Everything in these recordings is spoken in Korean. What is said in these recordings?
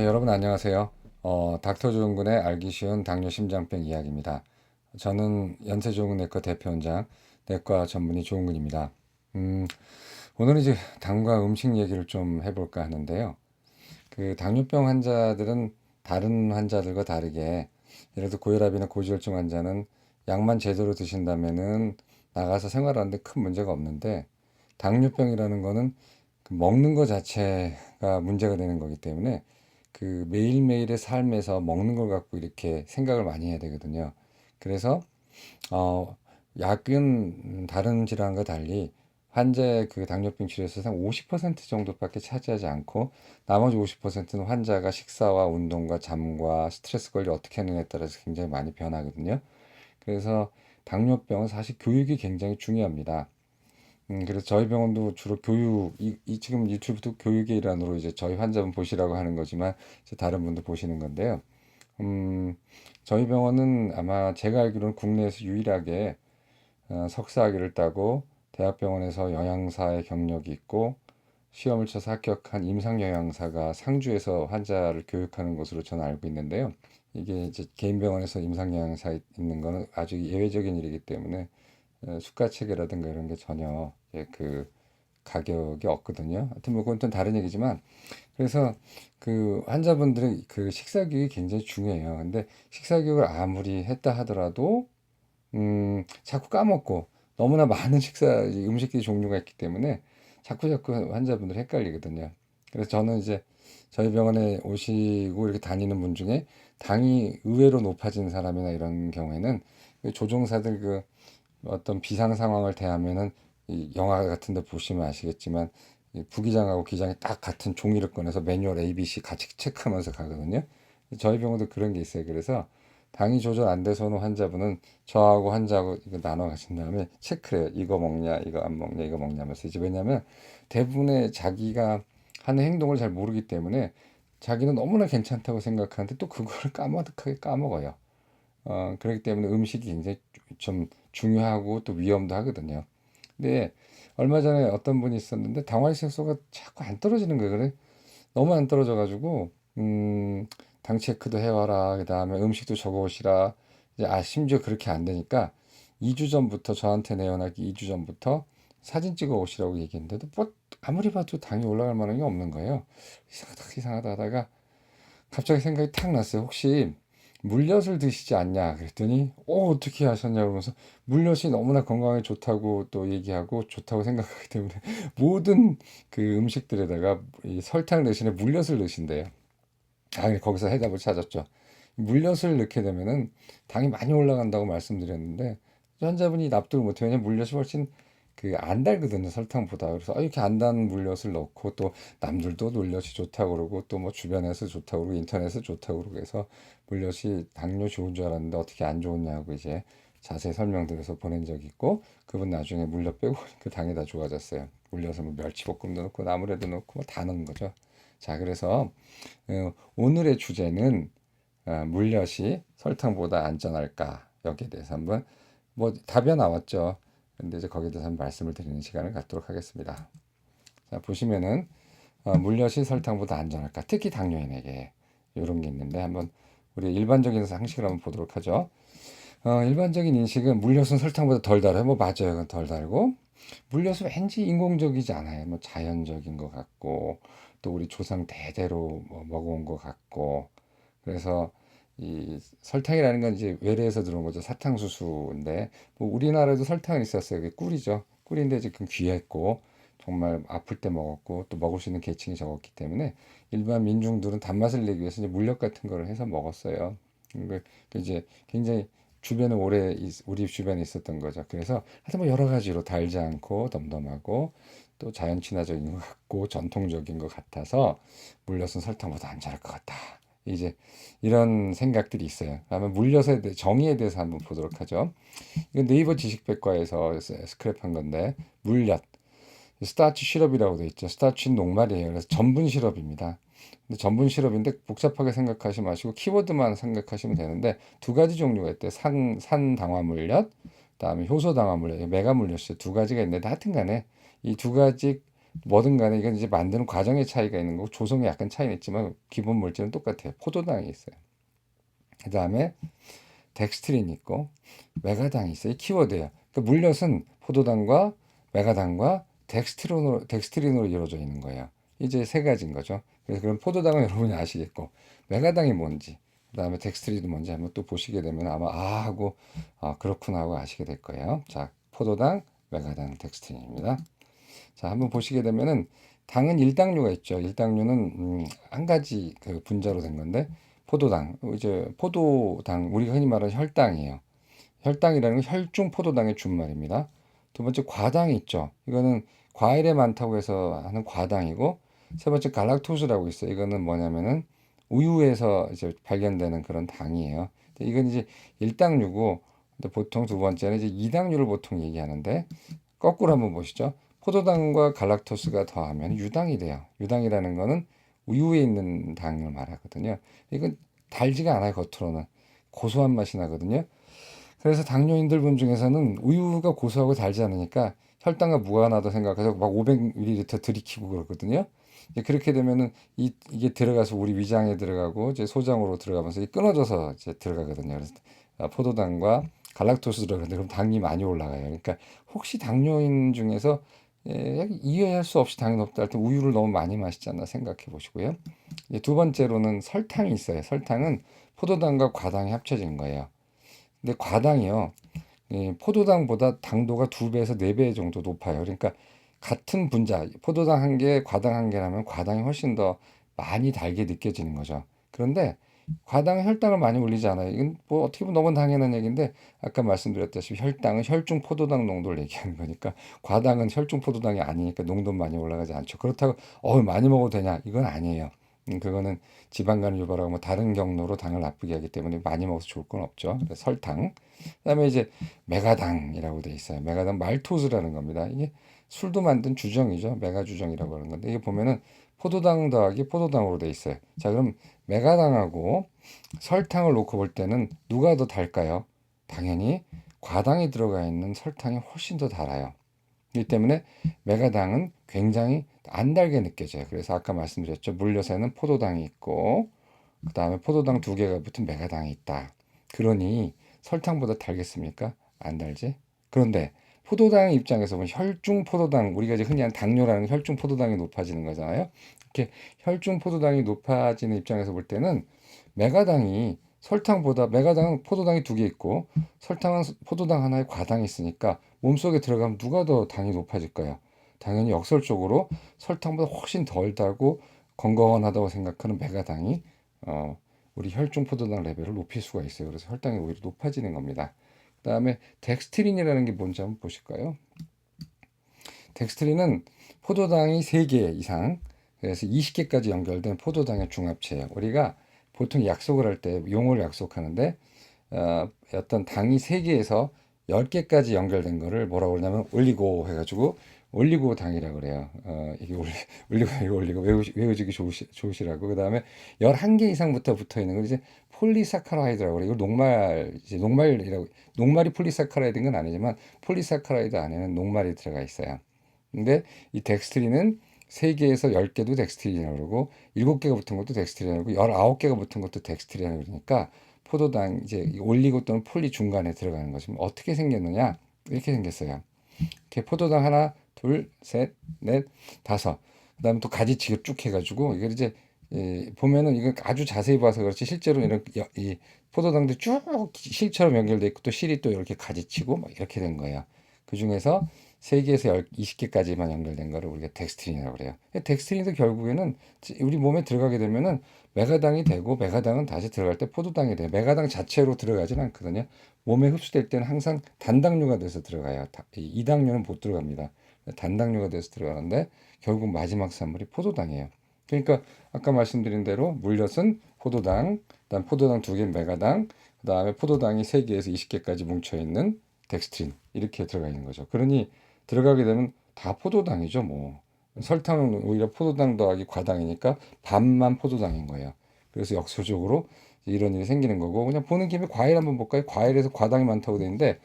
여러분 안녕하세요. 닥터 조은근의 알기 쉬운 당뇨 심장병 이야기입니다. 저는 연세조은내과 대표원장, 내과 전문의 조은근입니다. 음, 오늘은 이제 당과 음식 얘기를 좀 해볼까 하는데요. 그 당뇨병 환자들은 다른 환자들과 다르게 예를 들어 고혈압이나 고지혈증 환자는 약만 제대로 드신다면은 나가서 생활하는데 큰 문제가 없는데 당뇨병이라는 거는 그 먹는 것 자체가 문제가 되는 거기 때문에 그 매일매일의 삶에서 먹는 걸 갖고 이렇게 생각을 많이 해야 되거든요. 그래서 어, 약은 다른 질환과 달리 환자의 그 당뇨병 치료에서 한 50% 정도밖에 차지하지 않고 나머지 50%는 환자가 식사와 운동과 잠과 스트레스 관리 어떻게 하느냐에 따라서 굉장히 많이 변하거든요. 그래서 당뇨병은 사실 교육이 굉장히 중요합니다. 그래서 저희 병원도 주로 교육, 지금 유튜브도 교육의 일환으로 이제 저희 환자분 보시라고 하는 거지만 이제 다른 분도 보시는 건데요. 음, 저희 병원은 아마 제가 알기로는 국내에서 유일하게 석사학위를 따고 대학병원에서 영양사의 경력이 있고 시험을 쳐서 합격한 임상영양사가 상주에서 환자를 교육하는 것으로 저는 알고 있는데요. 이게 이제 개인 병원에서 임상영양사 있는 거는 아주 예외적인 일이기 때문에 수가 체계라든가 이런 게 전혀 그 가격이 없거든요. 하여튼 뭐 그건 또 다른 얘기지만 그래서 그 환자분들의 그 식사 교육이 굉장히 중요해요. 근데 식사 교육을 아무리 했다 하더라도 자꾸 까먹고 너무나 많은 음식의 종류가 있기 때문에 자꾸 환자분들이 헷갈리거든요. 그래서 저는 이제 저희 병원에 오시고 이렇게 다니는 분 중에 당이 의외로 높아진 사람이나 이런 경우에는 그 조종사들 그 어떤 비상 상황을 대하면은 이 영화 같은 데 보시면 아시겠지만 이 부기장하고 기장이 딱 같은 종이를 꺼내서 매뉴얼 ABC 같이 체크하면서 가거든요. 저희 병원도 그런 게 있어요. 그래서 당이 조절 안 돼서 오는 환자분은 저하고 환자하고 이거 나눠 가신 다음에 체크를 해요. 이거 먹냐, 이거 안 먹냐, 이거 먹냐면서 이제 왜냐면 대부분의 자기가 하는 행동을 잘 모르기 때문에 자기는 너무나 괜찮다고 생각하는데 또 그거를 까마득하게 까먹어요. 그렇기 때문에 음식이 굉장히 좀 중요하고 또 위험도 하거든요. 근데 얼마 전에 어떤 분이 있었는데 당화혈색소가 자꾸 안 떨어지는 거예요. 그래 너무 안 떨어져가지고 당 체크도 해와라. 그다음에 음식도 적어오시라. 이제 심지어 그렇게 안 되니까 2주 전부터 저한테 내연하기 2주 전부터 사진 찍어 오시라고 얘기했는데도 뭐 아무리 봐도 당이 올라갈 만한 게 없는 거예요. 이상하다 하다가 갑자기 생각이 탁 났어요. 혹시 물엿을 드시지 않냐 그랬더니 어떻게 하셨냐 그러면서 물엿이 너무나 건강에 좋다고 또 얘기하고 좋다고 생각하기 때문에 모든 그 음식들에다가 이 설탕 대신에 물엿을 넣으신대요. 거기서 해답을 찾았죠. 물엿을 넣게 되면은 당이 많이 올라간다고 말씀드렸는데 환자분이 납득을 못해요. 왜냐면 물엿이 훨씬 그 안 달거든요, 설탕보다. 그래서 이렇게 안 단 물엿을 넣고 또 남들도 물엿이 좋다고 그러고 또 뭐 주변에서 좋다고 그러고 인터넷에서 좋다고 그러고 해서 물엿이 당뇨 좋은 줄 알았는데 어떻게 안 좋냐고 이제 자세히 설명드려서 보낸 적이 있고 그분 나중에 물엿 빼고 그 당이 다 좋아졌어요. 물엿은 뭐 멸치볶음도 넣고 나물에도 넣고 뭐 다 넣은 거죠. 자, 그래서 오늘의 주제는 물엿이 설탕보다 안전할까? 여기에 대해서 한번 뭐 답이 나왔죠. 근데 이제 거기에 대해서 한번 말씀을 드리는 시간을 갖도록 하겠습니다. 자, 보시면은 물엿이 설탕보다 안전할까? 특히 당뇨인에게 이런 게 있는데 한번 우리 일반적인 상식을 한번 보도록 하죠. 일반적인 인식은 물엿은 설탕보다 덜 달아요. 뭐 맞아요, 그건 덜 달고 물엿은 왠지 인공적이지 않아요. 뭐 자연적인 것 같고 또 우리 조상 대대로 뭐 먹어온 것 같고 그래서 이 설탕이라는 건 이제 외래에서 들어온 거죠. 사탕수수인데 뭐 우리나라에도 설탕은 있었어요. 그게 꿀이죠. 꿀인데 지금 귀했고 정말 아플 때 먹었고 또 먹을 수 있는 계층이 적었기 때문에 일반 민중들은 단맛을 내기 위해서 이제 물엿 같은 거를 해서 먹었어요. 그 이제 굉장히 주변에 우리 주변에 있었던 거죠. 그래서 하여튼 뭐 여러 가지로 달지 않고 덤덤하고 또 자연 친화적인 것 같고 전통적인 것 같아서 물엿은 설탕보다 안전할 것 같다. 이제 이런 생각들이 있어요. 그러면 물엿의 정의에 대해서 한번 보도록 하죠. 이건 네이버 지식백과에서 스크랩한 건데 물엿 스타치 시럽이라고 돼 있죠. 스타치는 녹말이에요. 그래서 전분 시럽입니다. 근데 전분 시럽인데 복잡하게 생각하지 마시고 키워드만 생각하시면 되는데 두 가지 종류가 있대요. 산당화물엿, 그다음에 효소당화물엿, 메가물엿이 두 가지가 있는데 하여튼간에 이 두 가지 뭐든 간에 이건 이제 만드는 과정의 차이가 있는 거고 조성에 약간 차이는 있지만 기본 물질은 똑같아요. 포도당이 있어요. 그 다음에 덱스트린이 있고 메가당이 있어요. 이 키워드예요. 그러니까 물엿은 포도당과 메가당과 덱스트린으로 이루어져 있는 거예요. 이제 세 가지인 거죠. 그래서 그럼 포도당은 여러분이 아시겠고 메가당이 뭔지 그다음에 덱스트린이 뭔지 한번 또 보시게 되면 아마 아 하고 그렇구나 하고 아시게 될 거예요. 자, 포도당, 메가당, 덱스트린입니다. 자, 한번 보시게 되면은 당은 일당류가 있죠. 일당류는 한 가지 그 분자로 된 건데 포도당, 이제 포도당 우리가 흔히 말하는 혈당이에요. 혈당이라는 건 혈중 포도당의 준말입니다. 두 번째 과당이 있죠. 이거는 과일에 많다고 해서 하는 과당이고 세 번째 갈락토스라고 있어요. 이거는 뭐냐면은 우유에서 이제 발견되는 그런 당이에요. 이건 이제 일당류고 근데 보통 두 번째는 이제 이당류를 보통 얘기하는데 거꾸로 한번 보시죠. 포도당과 갈락토스가 더하면 유당이 돼요. 유당이라는 거는 우유에 있는 당을 말하거든요. 이건 달지가 않아요, 겉으로는. 고소한 맛이 나거든요. 그래서 당뇨인들 분 중에서는 우유가 고소하고 달지 않으니까 혈당과 무관하다 생각해서 막 500ml 들이키고 그러거든요. 이제 그렇게 되면은 이게 들어가서 우리 위장에 들어가고 이제 소장으로 들어가면서 이게 끊어져서 이제 들어가거든요. 그래서 포도당과 갈락토스 들어가는데 그럼 당이 많이 올라가요. 그러니까 혹시 당뇨인 중에서 이해할 수 없이 당이 높다 할 때 우유를 너무 많이 마시지 않나 생각해 보시고요. 이제 두 번째로는 설탕이 있어요. 설탕은 포도당과 과당이 합쳐진 거예요. 근데 과당이요. 포도당보다 당도가 2배에서 4배 정도 높아요. 그러니까 같은 분자, 포도당 한 개, 과당 한 개라면 과당이 훨씬 더 많이 달게 느껴지는 거죠. 그런데 과당은 혈당을 많이 올리지 않아요. 이건 뭐 어떻게 보면 너무 당연한 얘기인데 아까 말씀드렸다시피 혈당은 혈중 포도당 농도를 얘기하는 거니까 과당은 혈중 포도당이 아니니까 농도 많이 올라가지 않죠. 그렇다고 많이 먹어도 되냐? 이건 아니에요. 그거는 지방간을 유발하고 뭐 다른 경로로 당을 나쁘게 하기 때문에 많이 먹어서 좋을 건 없죠. 그래서 설탕. 그다음에 이제 메가당이라고 돼 있어요. 메가당 말토즈라는 겁니다. 이게 술도 만든 주정이죠. 메가주정이라고 하는 건데 이게 보면은 포도당 더하기 포도당으로 돼 있어요. 자, 그럼 메가당하고 설탕을 놓고 볼 때는 누가 더 달까요? 당연히 과당이 들어가 있는 설탕이 훨씬 더 달아요. 이기 때문에 메가당은 굉장히 안 달게 느껴져요. 그래서 아까 말씀드렸죠. 물엿에는 포도당이 있고 그 다음에 포도당 2개가 붙은 메가당이 있다. 그러니 설탕보다 달겠습니까? 안 달지? 그런데 포도당 입장에서 보면 혈중 포도당, 우리가 이제 흔히 한 당뇨라는 혈중 포도당이 높아지는 거잖아요. 이렇게 혈중 포도당이 높아지는 입장에서 볼 때는 메가당이 설탕보다 메가당은 포도당이 2개 있고 설탕은 포도당 하나에 과당이 있으니까 몸속에 들어가면 누가 더 당이 높아질까요? 당연히 역설적으로 설탕보다 훨씬 덜 달고 건강하다고 생각하는 메가당이 어, 우리 혈중 포도당 레벨을 높일 수가 있어요. 그래서 혈당이 오히려 높아지는 겁니다. 그다음에 덱스트린이라는 게 뭔지 한번 보실까요? 덱스트린은 포도당이 3개 이상, 그래서 20개까지 연결된 포도당의 중합체예요. 우리가 보통 약속을 할 때 용어를 약속하는데 어떤 당이 3개에서 10개까지 연결된 거를 뭐라고 그러냐면 올리고 해가지고 올리고 당이라고 그래요. 이게 올리고 이거 올리고 외우시기 좋으시라고. 그다음에 11개 이상부터 붙어 있는 걸 이제 폴리사카라이드라고 그래요. 이거 녹말이라고 녹말이 폴리사카라이드인 건 아니지만 폴리사카라이드 안에는 녹말이 들어가 있어요. 근데 이 덱스트린은 3개에서 10개도 덱스트린이라고 그러고 7개가 붙은 것도 덱스트린이라고 19개가 붙은 것도 덱스트린이라고 그러니까 포도당 이제 올리고 또는 폴리 중간에 들어가는 거죠. 어떻게 생겼느냐? 이렇게 생겼어요. 이렇게 포도당 하나, 둘, 셋, 넷, 다섯. 그다음에 또 가지치기 쭉 해가지고 이걸 이제 보면은 이거 아주 자세히 봐서 그렇지 실제로 이런 이 포도당도 쭉 실처럼 연결돼 있고 또 실이 또 이렇게 가지치고 막 이렇게 된 거예요. 그 중에서 3개에서 20개까지만 연결된 거를 우리가 덱스트린이라고 그래요. 덱스트린도 결국에는 우리 몸에 들어가게 되면은 메가당이 되고 메가당은 다시 들어갈 때 포도당이 돼요. 메가당 자체로 들어가진 않거든요. 몸에 흡수될 때는 항상 단당류가 돼서 들어가요. 이당류는 못 들어갑니다. 단당류가 돼서 들어가는데 결국 마지막 산물이 포도당이에요. 그러니까 아까 말씀드린 대로 물엿은 포도당, 그다음 포도당 2개 메가당, 그다음에 포도당이 3개에서 20개까지 뭉쳐 있는 덱스트린 이렇게 들어가 있는 거죠. 그러니 들어가게 되면 다 포도당이죠, 뭐. 설탕은 오히려 포도당 더하기 과당이니까 반만 포도당인 거예요. 그래서 역설적으로 이런 일이 생기는 거고 그냥 보는 김에 과일 한번 볼까요? 과일에서 과당이 많다고 되는데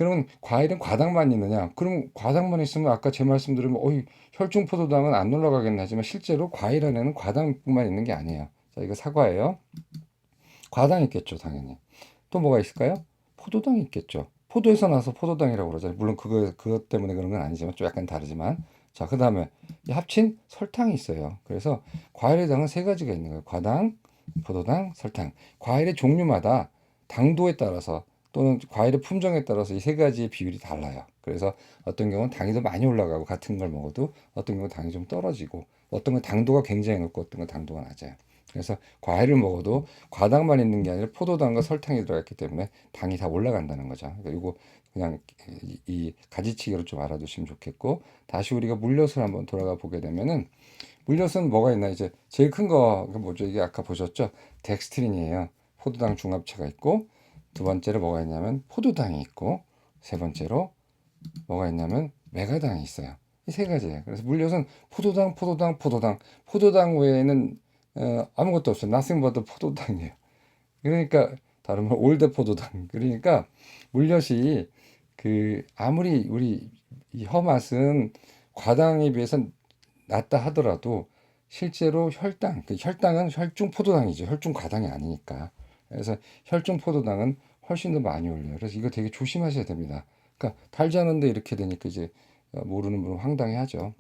그러면 과일은 과당만 있느냐? 그럼 과당만 있으면 아까 제 말씀 들으면 혈중 포도당은 안 올라가겠나 하지만 실제로 과일 안에는 과당뿐만 있는 게 아니에요. 자, 이거 사과예요. 과당 있겠죠, 당연히. 또 뭐가 있을까요? 포도당이 있겠죠. 포도에서 나서 포도당이라고 그러잖아요. 물론 그것 때문에 그런 건 아니지만 좀 약간 다르지만. 자, 그 다음에 합친 설탕이 있어요. 그래서 과일의 당은 세 가지가 있는 거예요. 과당, 포도당, 설탕. 과일의 종류마다 당도에 따라서 또는 과일의 품종에 따라서 이 세 가지의 비율이 달라요. 그래서 어떤 경우는 당이 더 많이 올라가고 같은 걸 먹어도 어떤 경우는 당이 좀 떨어지고 어떤 건 당도가 굉장히 높고 어떤 건 당도가 낮아요. 그래서 과일을 먹어도 과당만 있는 게 아니라 포도당과 설탕이 들어갔기 때문에 당이 다 올라간다는 거죠. 그러니까 이거 그냥 이 가지치기로 좀 알아두시면 좋겠고, 다시 우리가 물엿을 한번 돌아가 보게 되면은 물엿은 뭐가 있나, 이제 제일 큰 거 뭐죠? 이게 아까 보셨죠? 덱스트린이에요. 포도당 중합체가 있고, 두 번째로 뭐가 있냐면 포도당이 있고, 세 번째로 뭐가 있냐면 메가당이 있어요. 이 세 가지예요. 그래서 물엿은 포도당, 포도당, 포도당, 포도당 외에는 아무것도 없어요. nothing but 포도당이에요. 그러니까 다른 말 올드 포도당. 그러니까 물엿이 그 아무리 우리 이 혀맛은 과당에 비해서 낮다 하더라도 실제로 혈당, 그 혈당은 혈중 포도당이죠. 혈중 과당이 아니니까. 그래서 혈중 포도당은 훨씬 더 많이 올려요. 그래서 이거 되게 조심하셔야 됩니다. 그러니까 달지 않은데 이렇게 되니까 이제 모르는 분은 황당해하죠.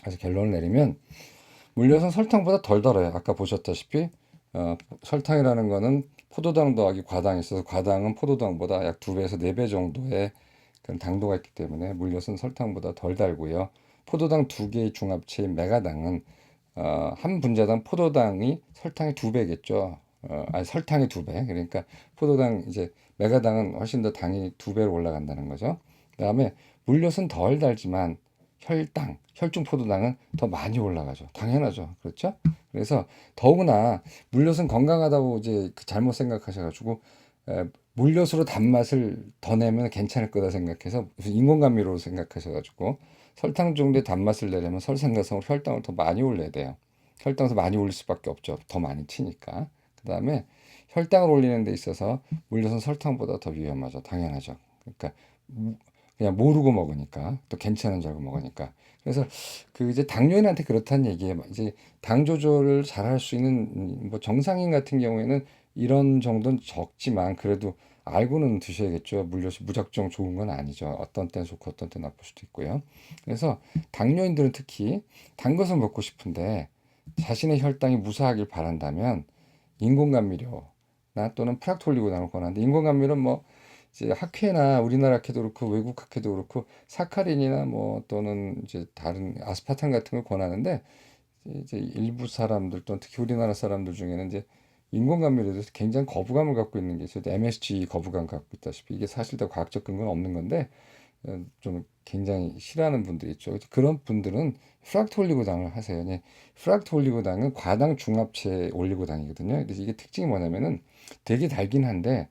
그래서 결론을 내리면 물엿은 설탕보다 덜 달아요. 아까 보셨다시피 설탕이라는 거는 포도당 더하기 과당이 있어서 과당은 포도당보다 약 2배에서 4배 정도의 그런 당도가 있기 때문에 물엿은 설탕보다 덜 달고요. 포도당 2개의 중합체인 메가당은 한 분자당 포도당이 설탕의 2배겠죠. 아니 설탕의 2배. 그러니까 포도당 이제 메가당은 훨씬 더 당이 2배로 올라간다는 거죠. 그다음에 물엿은 덜 달지만 혈중 포도당은 더 많이 올라가죠. 당연하죠. 그렇죠? 그래서 더구나 물엿은 건강하다고 이제 잘못 생각하셔가지고 물엿으로 단맛을 더 내면 괜찮을 거다 생각해서 무슨 인공감미로 생각하셔가지고 설탕 정도의 단맛을 내려면 설상가성으로 혈당을 더 많이 올려야 돼요. 혈당을 더 많이 올릴 수밖에 없죠. 더 많이 튀니까. 그 다음에 혈당을 올리는 데 있어서 물엿은 설탕보다 더 위험하죠. 당연하죠. 그러니까 그냥 모르고 먹으니까 또 괜찮은 줄 알고 먹으니까. 그래서 그 이제 당뇨인한테 그렇다는 얘기예요. 이제 당 조절을 잘 할 수 있는 뭐 정상인 같은 경우에는 이런 정도는 적지만 그래도 알고는 드셔야겠죠. 물엿이 무작정 좋은 건 아니죠. 어떤 때는 좋고 어떤 때는 나쁠 수도 있고요. 그래서 당뇨인들은 특히 단 것을 먹고 싶은데 자신의 혈당이 무사하길 바란다면 인공감미료나 또는 프락톨리고당을 권하는데, 인공감미료는 뭐 이제 학회나 우리나라 학회도 그렇고 외국 학회도 그렇고 사카린이나 뭐 또는 이제 다른 아스파탐 같은 걸 권하는데, 이제 일부 사람들 또는 특히 우리나라 사람들 중에는 이제 인공감미료에 대해서 굉장히 거부감을 갖고 있는 게 있어요. MSG 거부감 갖고 있다시피 이게 사실 다 과학적 근거는 없는 건데 좀 굉장히 싫어하는 분들이 있죠. 그런 분들은 프락토 올리고당을 하세요. 네, 프락토 올리고당은 과당 중합체 올리고당이거든요. 그래서 이게 특징이 뭐냐면은 되게 달긴 한데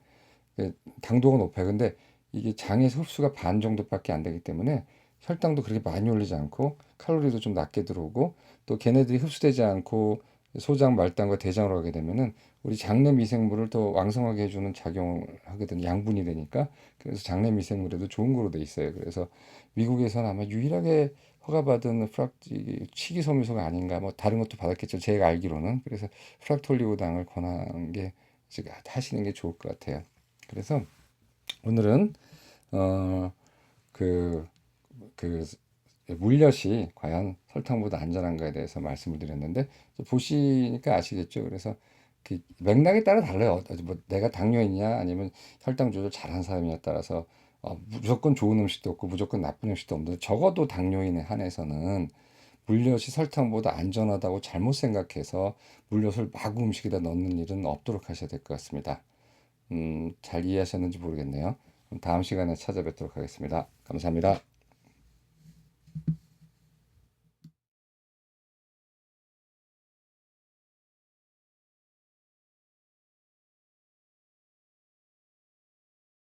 당도가 높아요. 근데 이게 장에서 흡수가 반 정도밖에 안 되기 때문에 혈당도 그렇게 많이 올리지 않고 칼로리도 좀 낮게 들어오고, 또 걔네들이 흡수되지 않고 소장, 말단과 대장으로 가게 되면은 우리 장내 미생물을 더 왕성하게 해주는 작용을 하거든요. 양분이 되니까. 그래서 장내 미생물에도 좋은 거로 돼 있어요. 그래서 미국에서는 아마 유일하게 허가받은 식이섬유소가 아닌가, 뭐 다른 것도 받았겠죠. 제가 알기로는. 그래서 프락톨리고당을 권한 게 지금 하시는 게 좋을 것 같아요. 그래서 오늘은 어, 그, 그 물엿이 과연 설탕보다 안전한가에 대해서 말씀을 드렸는데 보시니까 아시겠죠. 그래서 그 맥락에 따라 달라요. 뭐 내가 당뇨이냐 아니면 혈당 조절 잘한 사람이냐에 따라서 무조건 좋은 음식도 없고 무조건 나쁜 음식도 없는데, 적어도 당뇨인에 한해서는 물엿이 설탕보다 안전하다고 잘못 생각해서 물엿을 마구 음식에다 넣는 일은 없도록 하셔야 될 것 같습니다. 잘 이해하셨는지 모르겠네요. 다음 시간에 찾아뵙도록 하겠습니다. 감사합니다.